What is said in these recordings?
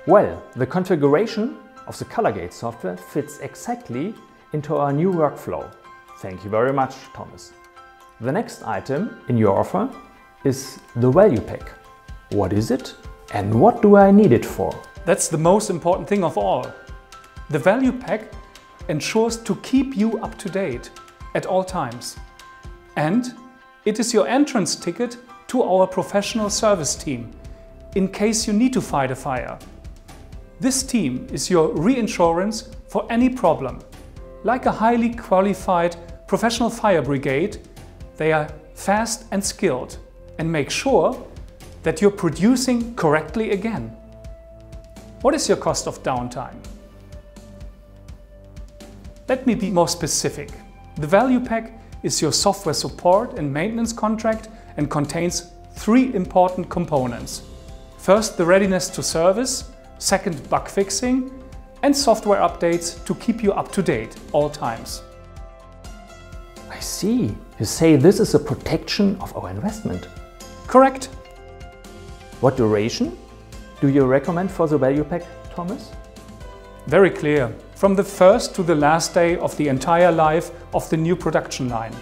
Well, the configuration of the ColorGATE software fits exactly into our new workflow. Thank you very much, Thomas. The next item in your offer is the value pack. What is it and what do I need it for? That's the most important thing of all. The value pack ensures to keep you up to date at all times. And it is your entrance ticket to our professional service team in case you need to fight a fire. This team is your reinsurance for any problem. Like a highly qualified professional fire brigade, they are fast and skilled and make sure that you're producing correctly again. What is your cost of downtime? Let me be more specific. The value pack is your software support and maintenance contract and contains 3 important components. First, the readiness to service. Second, bug fixing. And software updates to keep you up to date all times. I see. You say this is a protection of our investment. Correct. What duration do you recommend for the value pack, Thomas? Very clear. From the first to the last day of the entire life of the new production line.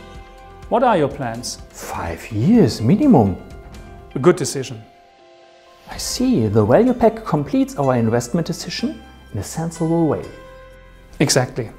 What are your plans? 5 years minimum. A good decision. I see. The value pack completes our investment decision in a sensible way. Exactly.